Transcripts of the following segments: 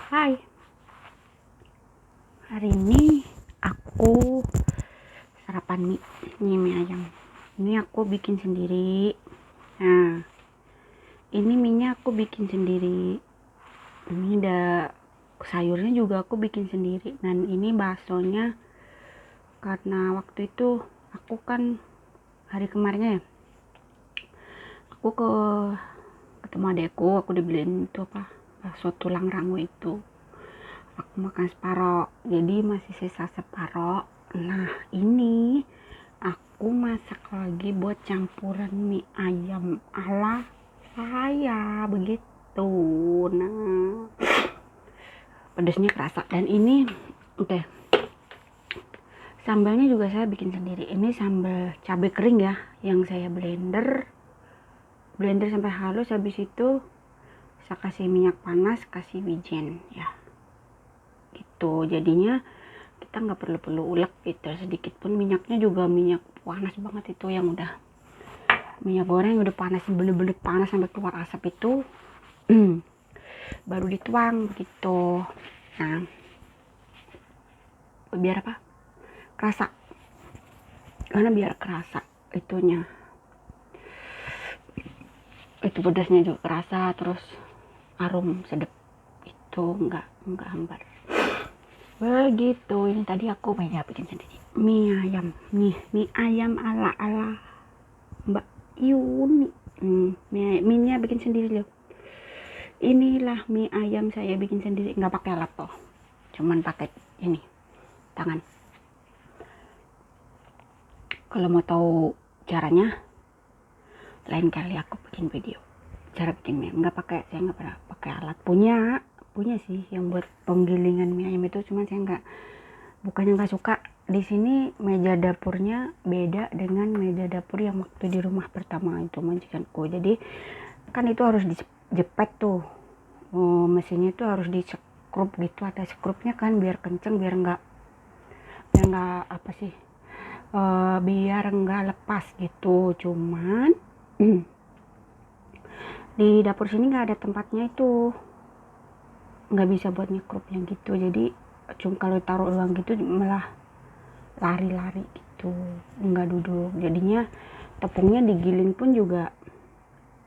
Hai, hari ini aku sarapan mie ayam. Ini aku bikin sendiri. Nah, ini mie-nya aku bikin sendiri. Ini sayurnya juga aku bikin sendiri. Dan ini baksonya karena waktu itu aku kan hari kemarinnya ya, aku ketemu adekku, aku dibeliin itu bakso tulang rangu itu. Aku makan separoh, jadi masih sisa separoh. Nah, ini aku masak lagi buat campuran mie ayam ala saya begitu. Nah, pedasnya kerasa. Dan ini oke, sambalnya juga saya bikin sendiri. Ini sambal cabai kering ya, yang saya blender sampai halus. Habis itu saya kasih minyak panas, kasih wijen ya, gitu. Jadinya kita nggak perlu ulek gitu, sedikit pun. Minyaknya juga minyak panas banget itu, yang udah minyak goreng udah panas, bener-bener panas sampai keluar asap itu. Baru dituang gitu. Nah, biar kerasa, karena biar kerasa itunya, itu pedasnya juga kerasa, terus arum sedap itu, nggak hambar begitu. Ini tadi aku bikin sendiri mie ayam mie ayam ala Mbak Yuni. Mie-nya bikin sendiri loh. Inilah mie ayam saya bikin sendiri, nggak pakai alat toh, cuman pakai ini tangan. Kalau mau tahu caranya, lain kali aku bikin video cara bikin mie. Saya nggak pernah pakai alat. Punya sih yang buat penggilingan mie ayam itu, cuman saya bukannya nggak suka. Di sini meja dapurnya beda dengan meja dapur yang waktu di rumah pertama itu majikanku. Jadi kan itu harus dijepet tuh, mesinnya itu harus disekrup gitu, ada sekrupnya kan, biar kenceng, biar nggak biar nggak lepas gitu. Cuman di dapur sini nggak ada tempatnya itu, nggak bisa buat nyekrup yang gitu. Jadi cuma kalau taruh uang gitu malah lari-lari gitu, nggak duduk. Jadinya tepungnya digiling pun juga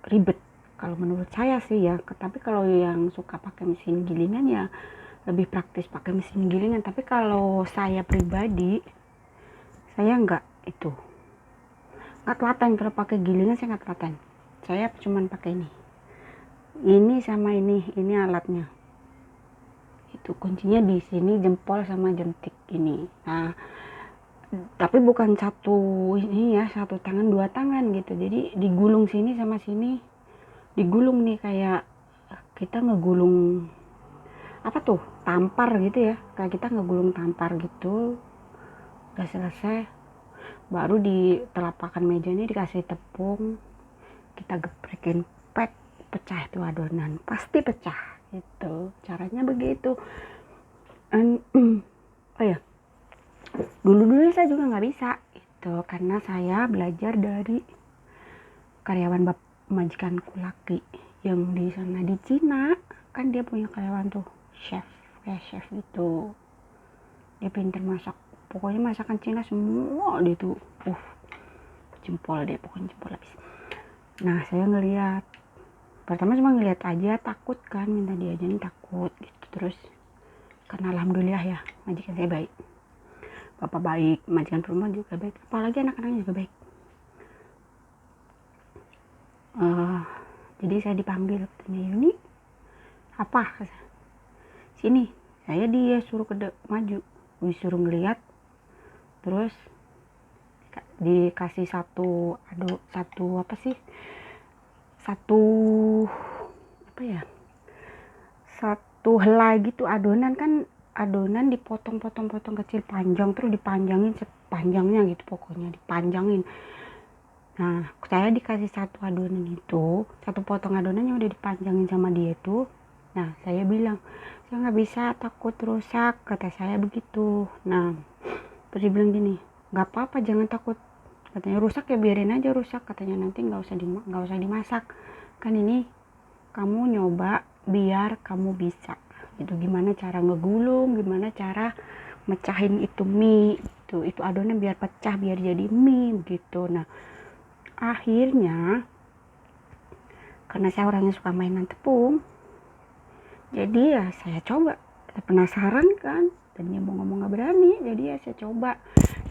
ribet kalau menurut saya sih ya. Tapi kalau yang suka pakai mesin gilingan ya lebih praktis pakai mesin gilingan. Tapi kalau saya pribadi, saya nggak telaten kalau pakai gilingan. Saya nggak telaten, saya cuman pakai ini sama ini alatnya. Itu kuncinya di sini, jempol sama jentik ini. Nah, tapi bukan satu tangan, dua tangan gitu. Jadi digulung sini sama sini, digulung nih kayak kita ngegulung tampar gitu ya, kayak kita ngegulung tampar gitu. Udah selesai, baru di telapakan meja ini dikasih tepung, kita geprekin, pecah itu adonan, pasti pecah gitu. Caranya begitu. Dulu saya juga nggak bisa itu, karena saya belajar dari karyawan majikanku laki yang di sana di Cina. Kan dia punya karyawan tuh chef gitu, dia pinter masak. Pokoknya masakan Cina semua dia tuh jempol habis. Nah, saya ngeliat pertama cuma ngeliat aja, takut kan, minta diajarin takut gitu. Terus karena alhamdulillah ya, majikan saya baik, bapak baik, majikan rumah juga baik, apalagi anak-anaknya juga baik. Jadi saya dipanggil, katanya, Yuni apa, sini. Dia suruh maju, disuruh ngeliat, terus dikasih satu helai gitu adonan. Kan adonan dipotong-potong kecil panjang, terus dipanjangin sepanjangnya gitu, pokoknya dipanjangin. Nah, saya dikasih satu potong adonan yang udah dipanjangin sama dia itu. Nah, saya bilang, saya nggak bisa, takut rusak, kata saya begitu. Nah, terus dia bilang gini, nggak apa-apa, jangan takut, katanya. Rusak ya biarin aja rusak, katanya, nanti nggak usah dimasak, kan ini kamu nyoba biar kamu bisa. gitu, gimana cara ngegulung, gimana cara mecahin itu mie itu adonan biar pecah, biar jadi mie gitu. Nah akhirnya karena saya orangnya suka mainan tepung, jadi ya saya coba, saya penasaran kan, tadinya mau ngomong gak berani, jadi ya saya coba.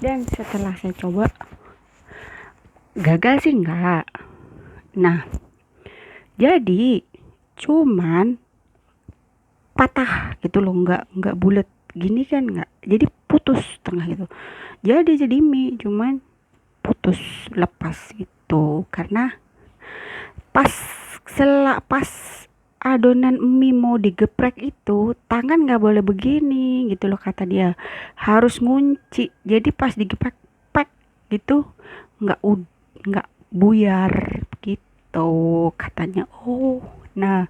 Dan setelah saya coba gagal sih enggak. Nah jadi cuman patah gitu loh, enggak bulat gini kan, enggak, jadi putus tengah gitu, jadi mie cuman putus lepas gitu. Karena pas adonan mie mau digeprek itu tangan nggak boleh begini gitu loh, kata dia harus ngunci, jadi pas digeprek pek gitu nggak buyar gitu katanya. Oh nah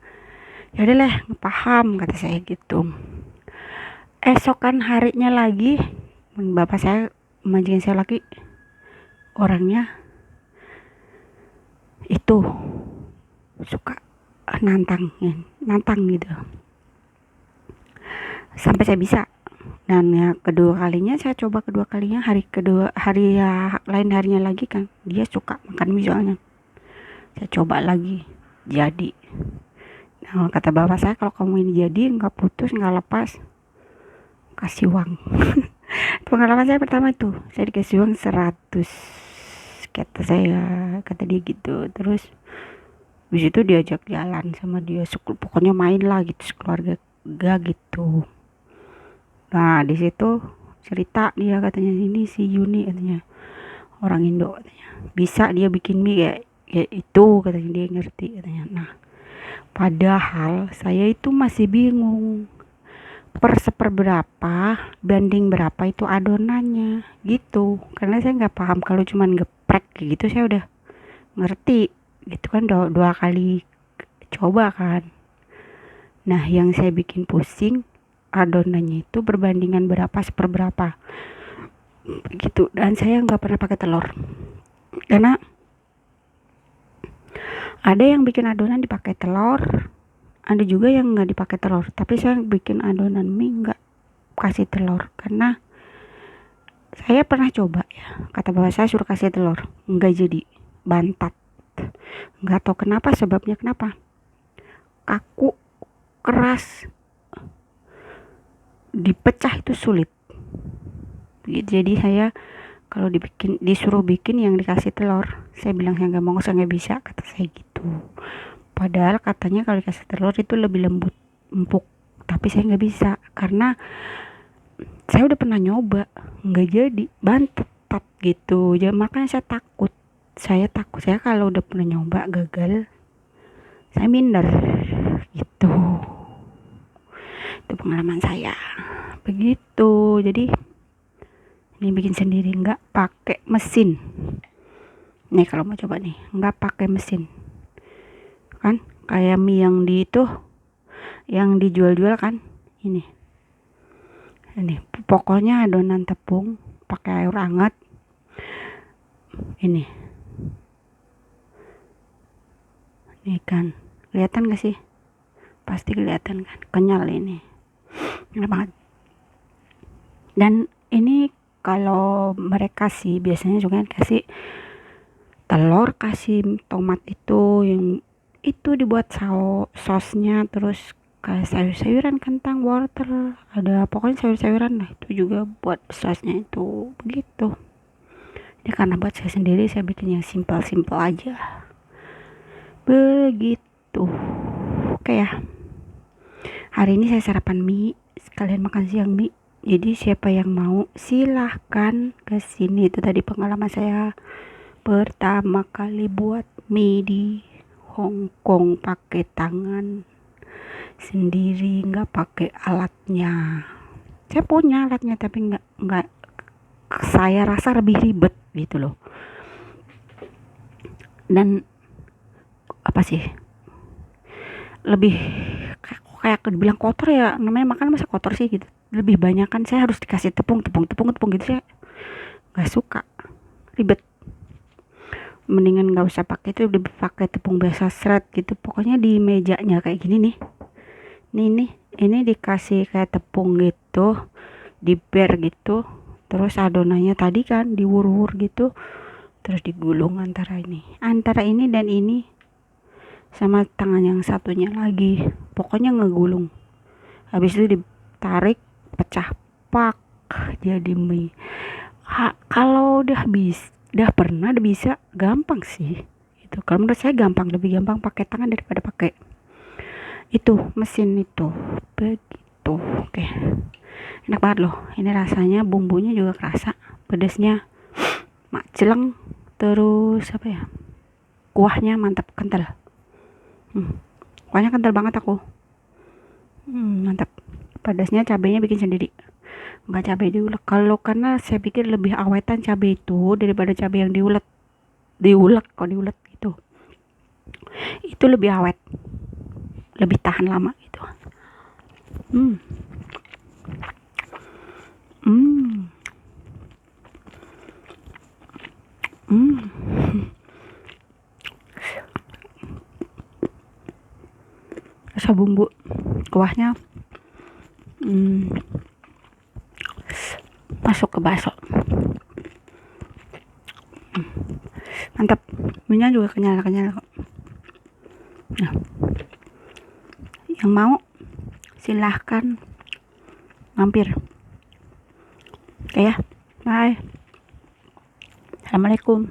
ya udah lah, paham kata saya gitu. Esokan harinya lagi bapak saya, majikan saya lagi, orangnya itu suka nantang gitu sampai saya bisa. Dan ya kedua kalinya hari ya, lain harinya lagi kan dia suka makan mie soalnya, saya coba lagi jadi. Nah kata bapak saya, kalau kamu ini jadi nggak putus nggak lepas, kasih uang. Pengalaman saya pertama itu saya dikasih uang 100, kata dia gitu. Terus habis itu diajak jalan sama dia, pokoknya main lah gitu sekeluarga gitu. Nah di situ cerita dia, katanya ini si Yuni katanya, orang Indo katanya, bisa dia bikin mie kayak itu katanya, dia ngerti katanya. Nah padahal saya itu masih bingung seperberapa banding berapa itu adonannya gitu, karena saya nggak paham. Kalau cuman geprek gitu saya udah ngerti gitu kan, dua kali coba kan. Nah yang saya bikin pusing adonannya itu berbandingan berapa seperberapa gitu, dan saya nggak pernah pakai telur. Karena ada yang bikin adonan dipakai telur, ada juga yang nggak dipakai telur, tapi saya bikin adonan mie nggak kasih telur. Karena saya pernah coba ya, kata bapak saya suruh kasih telur, nggak jadi, bantat. Nggak tahu kenapa, sebabnya kenapa, kaku, keras, dipecah itu sulit gitu. Jadi saya kalau disuruh bikin yang dikasih telur, saya bilang saya nggak mau, saya nggak bisa, kata saya gitu. Padahal katanya kalau dikasih telur itu lebih lembut, empuk, tapi saya nggak bisa karena saya udah pernah nyoba, nggak jadi, bantet gitu. Jadi makanya saya kalau udah pernah nyoba gagal, saya minder gitu. Itu pengalaman saya begitu. Jadi ini bikin sendiri, nggak pakai mesin nih. Kalau mau coba nih nggak pakai mesin kan, kayak mie yang yang dijual-jual kan, ini pokoknya adonan tepung pakai air hangat. Ini kan kelihatan gak sih, pasti kelihatan kan, kenyal ini, enak banget. Dan ini kalau mereka sih biasanya juga kasih telur, kasih tomat itu yang itu dibuat sosnya, terus kayak sayur-sayuran, kentang, wortel, ada pokoknya sayur-sayuran lah, itu juga buat sosnya itu begitu. Ini karena buat saya sendiri, saya bikin yang simpel-simpel aja begitu. Oke ya, hari ini saya sarapan mie, sekalian makan siang mie. Jadi siapa yang mau silahkan ke sini. Itu tadi pengalaman saya pertama kali buat mie di Hong Kong, pakai tangan sendiri, nggak pakai alatnya. Saya punya alatnya tapi nggak saya rasa lebih ribet gitu loh. Dan apa sih, lebih kayak dibilang kotor ya, namanya makan masa kotor sih gitu. Lebih banyak kan saya harus dikasih tepung gitu, saya nggak suka, ribet. Mendingan nggak usah pakai itu, lebih pakai tepung biasa seret gitu. Pokoknya di mejanya kayak gini nih, Ini dikasih kayak tepung gitu, diber gitu, terus adonannya tadi kan diwur-wur gitu, terus digulung antara ini dan ini sama tangan yang satunya lagi, pokoknya ngegulung. Habis itu ditarik, pecah, pak, jadi mie. Kalau udah pernah, udah bisa, gampang sih itu. Kalau menurut saya gampang, lebih gampang pakai tangan daripada pakai itu mesin itu. Begitu. Oke, enak banget loh ini rasanya. Bumbunya juga kerasa, pedasnya mak celeng, terus apa ya, kuahnya mantap, kental. Kuahnya kental banget aku. Mantap. Pedasnya, cabenya bikin sendiri, nggak cabai diulek. Kalau karena saya pikir lebih awetan cabai itu daripada cabai yang diulek gitu, itu lebih awet, lebih tahan lama gitu. hmm hmm hmm Rasa bumbu kuahnya masuk ke bakso. Mantap. Minyak juga kenyal kok. Nah, yang mau silahkan mampir. Oke ya, bye. Assalamualaikum.